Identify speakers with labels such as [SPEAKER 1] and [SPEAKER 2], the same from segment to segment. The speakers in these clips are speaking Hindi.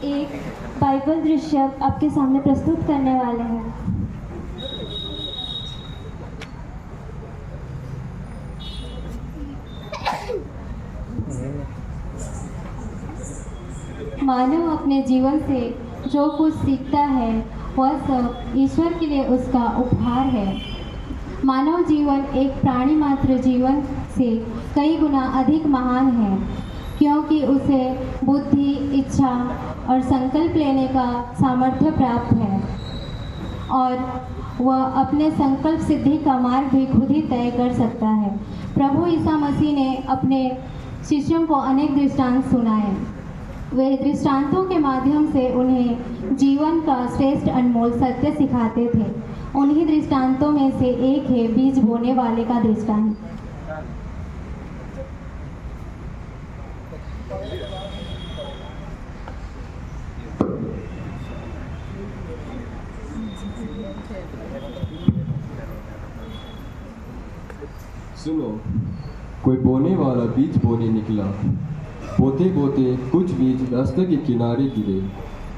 [SPEAKER 1] एक बाइबल दृश्य आपके सामने प्रस्तुत करने वाले हैं। मानव अपने जीवन से जो कुछ सीखता है वह सब ईश्वर के लिए उसका उपहार है। मानव जीवन एक प्राणी मात्र जीवन से कई गुना अधिक महान है, क्योंकि उसे बुद्धि, इच्छा और संकल्प लेने का सामर्थ्य प्राप्त है और वह अपने संकल्प सिद्धि का मार्ग भी खुद ही तय कर सकता है। प्रभु ईसा मसीह ने अपने शिष्यों को अनेक दृष्टांत सुनाए। वे दृष्टांतों के माध्यम से उन्हें जीवन का श्रेष्ठ अनमोल सत्य सिखाते थे। उन्हीं दृष्टांतों में से एक है बीज बोने वाले का दृष्टांत।
[SPEAKER 2] सुनो, कोई बोने वाला बीज बोने निकला। बोते बोते कुछ बीज रास्ते के किनारे गिरे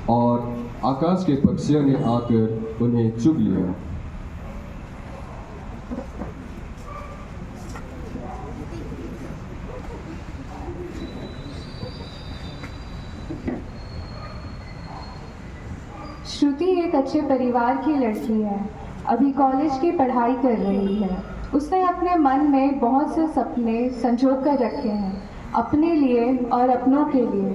[SPEAKER 2] और आकाश के पक्षियों ने आकर उन्हें चुग लिया।
[SPEAKER 3] श्रुति एक अच्छे परिवार की लड़की है। अभी कॉलेज की पढ़ाई कर रही है। उसने अपने मन में बहुत से सपने संजो कर रखे हैं, अपने लिए और अपनों के लिए।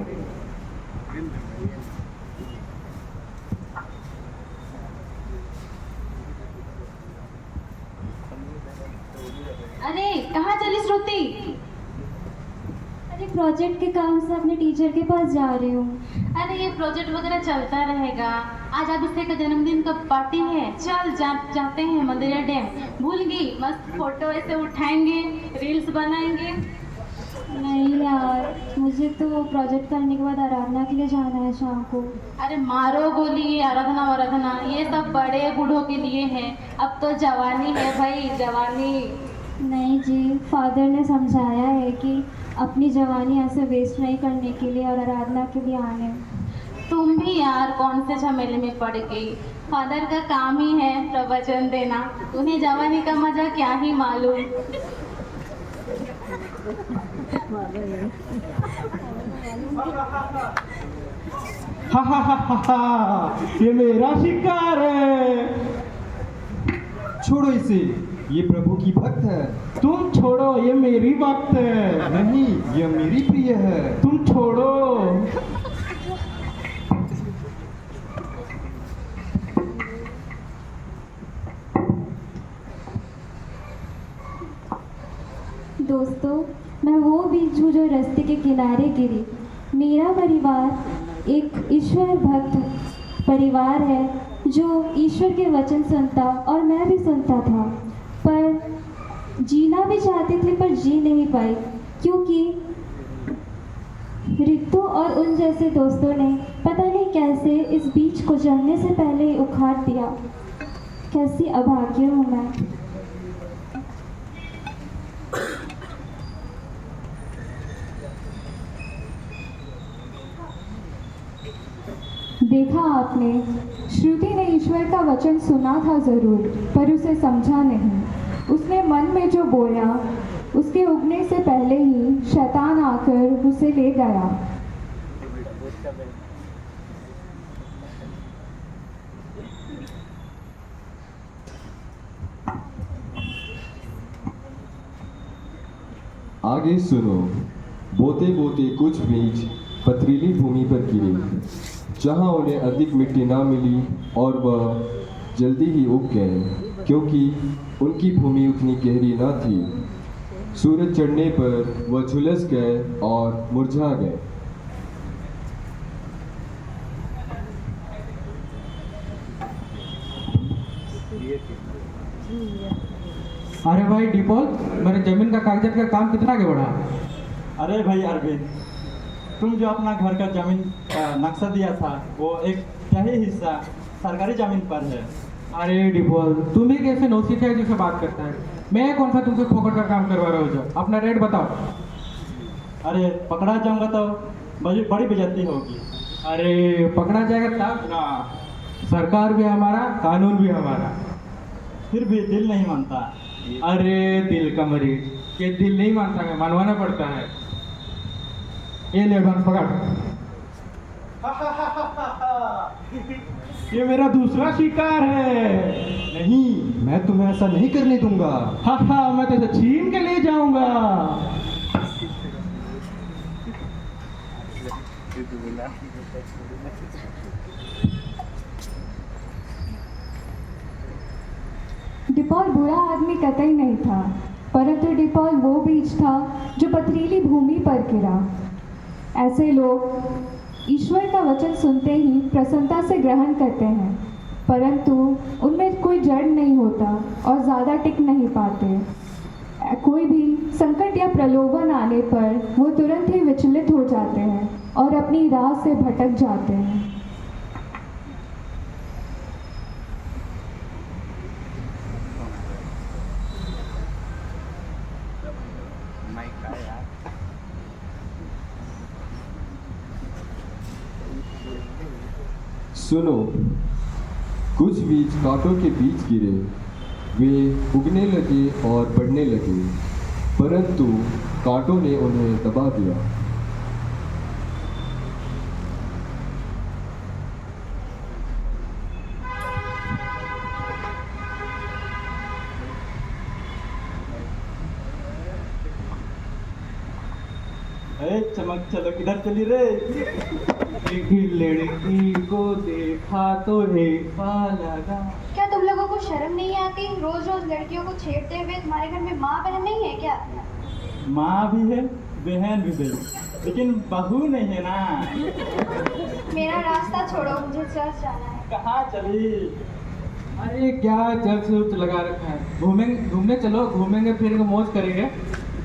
[SPEAKER 4] अरे कहाँ चली श्रुति?
[SPEAKER 1] अरे प्रोजेक्ट के काम से अपने टीचर के पास जा रही हूँ।
[SPEAKER 4] अरे ये प्रोजेक्ट वगैरह चलता रहेगा। आज अभिषेक का जन्मदिन का पार्टी है, चल जाते हैं मंदिर डैम। भूल गई? मस्त फोटो ऐसे उठाएंगे, रील्स बनाएंगे।
[SPEAKER 1] नहीं यार, मुझे तो प्रोजेक्ट करने के बाद आराधना के लिए जाना है शाम को।
[SPEAKER 4] अरे मारो गोली, आराधना वाराधना ये सब बड़े बूढ़ों के लिए है। अब तो जवानी है भाई, जवानी।
[SPEAKER 1] नहीं जी, फादर ने समझाया है कि अपनी जवानी ऐसे वेस्ट नहीं करने के लिए और आराधना के लिए आने।
[SPEAKER 4] तुम भी यार कौन से झमेले में पड़ गई। फादर का काम ही है प्रवचन देना, उन्हें जवानी का मजा क्या ही मालूम।
[SPEAKER 5] हा हा हा हा हा, ये मेरा शिकार है।
[SPEAKER 2] छोड़ो इसे, ये प्रभु की भक्त है।
[SPEAKER 5] तुम छोड़ो, ये मेरी भक्त है।
[SPEAKER 2] नहीं, यह मेरी प्रिय है।
[SPEAKER 5] तुम छोड़ो।
[SPEAKER 1] दोस्तों, मैं वो बीज हूँ जो रास्ते के किनारे गिरी। मेरा परिवार एक ईश्वर भक्त परिवार है जो ईश्वर के वचन सुनता और मैं भी सुनता था, पर जीना भी चाहते थे पर जी नहीं पाई, क्योंकि रितु और उन जैसे दोस्तों ने पता नहीं कैसे इस बीज को जलने से पहले ही उखाड़ दिया। कैसी अभागी हूँ मैं।
[SPEAKER 3] देखा आपने, श्रुति ने ईश्वर का वचन सुना था जरूर, पर उसे समझा नहीं। उसने मन में जो बोया, उसके उगने से पहले ही शैतान आकर उसे ले गया।
[SPEAKER 2] आगे सुनो। बोते बोते कुछ बीज पथरीली भूमि पर गिरे, जहाँ उन्हें अधिक मिट्टी ना मिली और वह जल्दी ही उग गए, क्योंकि उनकी भूमि उतनी गहरी ना थी। सूरज चढ़ने पर वह झुलस गए और मुरझा गए।
[SPEAKER 5] अरे भाई डिपोल, मेरे जमीन का कागजात का काम कितना आगे बढ़ा?
[SPEAKER 6] अरे भाई अरविंद, तुम जो अपना घर का जमीन का नक्शा दिया था वो एक क्या ही हिस्सा सरकारी जमीन पर है।
[SPEAKER 5] अरे डिपोल, तुम ही कैसे नौसिखा है जैसे बात करता है। मैं कौन सा तुमसे फोकट का काम करवा रहा हूँ? जो अपना रेट बताओ।
[SPEAKER 6] अरे पकड़ा जाऊंगा तो बड़ी बेइज्जती होगी।
[SPEAKER 5] अरे पकड़ा जाएगा तब ना। सरकार भी हमारा, कानून भी हमारा।
[SPEAKER 6] फिर भी दिल नहीं मानता।
[SPEAKER 5] अरे दिल का मरीज, ये दिल नहीं मानता है, मनवाना पड़ता है। ये ले एडवांस पकड़। ये मेरा दूसरा शिकार है।
[SPEAKER 7] नहीं, मैं तुम्हें ऐसा नहीं करने दूंगा।
[SPEAKER 5] हाँ हाँ, मैं तो इसे छीन के ले जाऊंगा।
[SPEAKER 3] डिपॉल बुरा आदमी कतई नहीं था, परंतु डिपॉल वो बीज था जो पथरीली भूमि पर गिरा। ऐसे लोग ईश्वर का वचन सुनते ही प्रसन्नता से ग्रहण करते हैं, परंतु उनमें कोई जड़ नहीं होता और ज़्यादा टिक नहीं पाते। कोई भी संकट या प्रलोभन आने पर वो तुरंत ही विचलित हो जाते हैं और अपनी राह से भटक जाते हैं।
[SPEAKER 2] सुनो, कुछ बीज कांटों के बीच गिरे, वे उगने लगे और बढ़ने लगे, परंतु कांटों ने उन्हें दबा दिया।
[SPEAKER 6] ए चमक चलो, किधर चली रे?
[SPEAKER 5] एक लड़की को देखा तो रेखा लगा।
[SPEAKER 8] क्या तुम लोगों को शर्म नहीं आती? रोज रोज लड़कियों को छेड़ते हुए। तुम्हारे घर में माँ बहन नहीं है क्या?
[SPEAKER 6] माँ भी है, बहन भी है, लेकिन बहू नहीं है ना।
[SPEAKER 8] मेरा रास्ता छोड़ो, मुझे चर्च जाना है।
[SPEAKER 6] कहाँ चली?
[SPEAKER 5] अरे क्या चर्च उर्च लगा रखा है? घूमने चलो, घूमेंगे फिरेंगे, मौज करेंगे।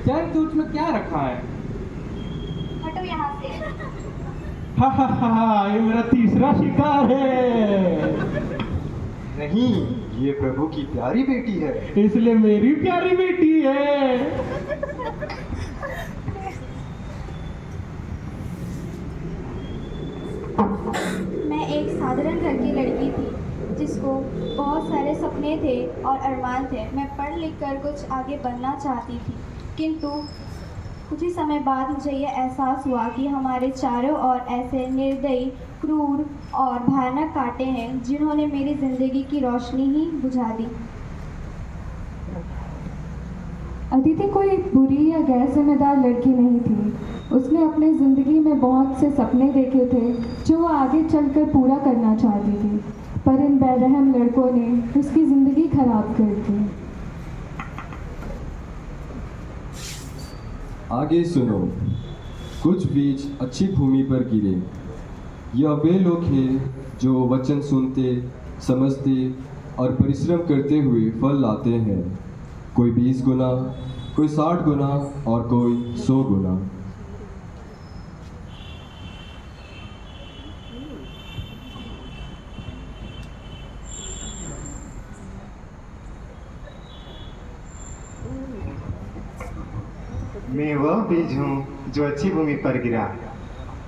[SPEAKER 5] चर्च उर्च में क्या रखा है?
[SPEAKER 8] हटो यहाँ से।
[SPEAKER 5] हा हा हा, ये मेरा तीसरा शिकार है।
[SPEAKER 7] नहीं, ये प्रभु की प्यारी बेटी है।
[SPEAKER 5] इसलिए मेरी प्यारी बेटी है।
[SPEAKER 8] मैं एक साधारण घर की लड़की थी जिसको बहुत सारे सपने थे और अरमान थे। मैं पढ़ लिख कर कुछ आगे बनना चाहती थी, किंतु कुछ ही समय बाद मुझे यह एहसास हुआ कि हमारे चारों ओर ऐसे निर्दयी, क्रूर और भयानक कांटे हैं जिन्होंने मेरी ज़िंदगी की रोशनी ही बुझा दी।
[SPEAKER 3] अदिति कोई बुरी या गैर जिम्मेदार लड़की नहीं थी। उसने अपने ज़िंदगी में बहुत से सपने देखे थे जो वो आगे चलकर पूरा करना चाहती थी, पर इन बेरहम लड़कों ने उसकी ज़िंदगी खराब कर दी।
[SPEAKER 2] आगे सुनो, कुछ बीज अच्छी भूमि पर गिरे। यह वे लोग हैं जो वचन सुनते, समझते और परिश्रम करते हुए फल लाते हैं। कोई 20 गुना, कोई 60 गुना और कोई 100 गुना।
[SPEAKER 7] मैं वह बीज हूँ जो अच्छी भूमि पर गिरा।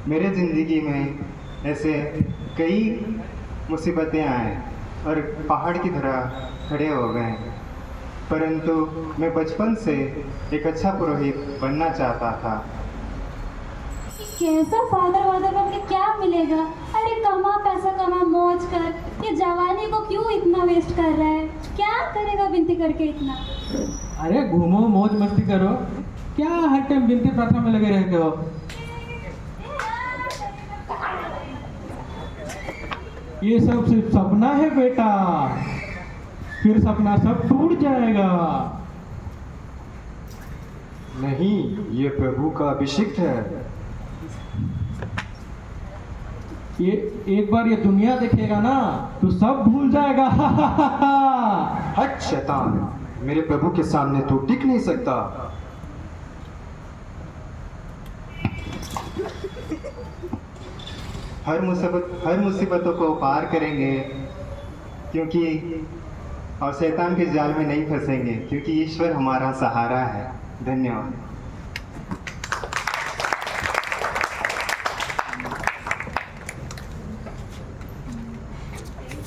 [SPEAKER 7] मेरे ज़िंदगी में ऐसे कई मुसीबतें आए और पहाड़ की तरह खड़े हो गए, परंतु मैं बचपन से एक अच्छा पुरोहित बनना चाहता था।
[SPEAKER 4] कैसा फादर वादर बन के क्या मिलेगा? अरे कमा, पैसा कमा, मौज कर। ये जवानी को क्यों इतना वेस्ट कर रहा है? क्या करेगा विनती करके इतना?
[SPEAKER 5] अरे घूमो, मौज मस्ती करो, क्या हर टाइम विनती प्रार्थना में लगे रहते हो? ये सब सिर्फ सपना है बेटा, फिर सपना सब टूट जाएगा।
[SPEAKER 7] नहीं, ये प्रभु का अभिषिक्त है।
[SPEAKER 5] ये एक बार ये दुनिया देखेगा ना तो सब भूल जाएगा।
[SPEAKER 7] हट शैतान, मेरे प्रभु के सामने तू टिक नहीं सकता। हर मुसीबतों को पार करेंगे, क्योंकि और शैतान के जाल में नहीं फंसेंगे, क्योंकि ईश्वर हमारा सहारा है। धन्यवाद।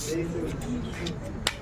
[SPEAKER 7] जय श्री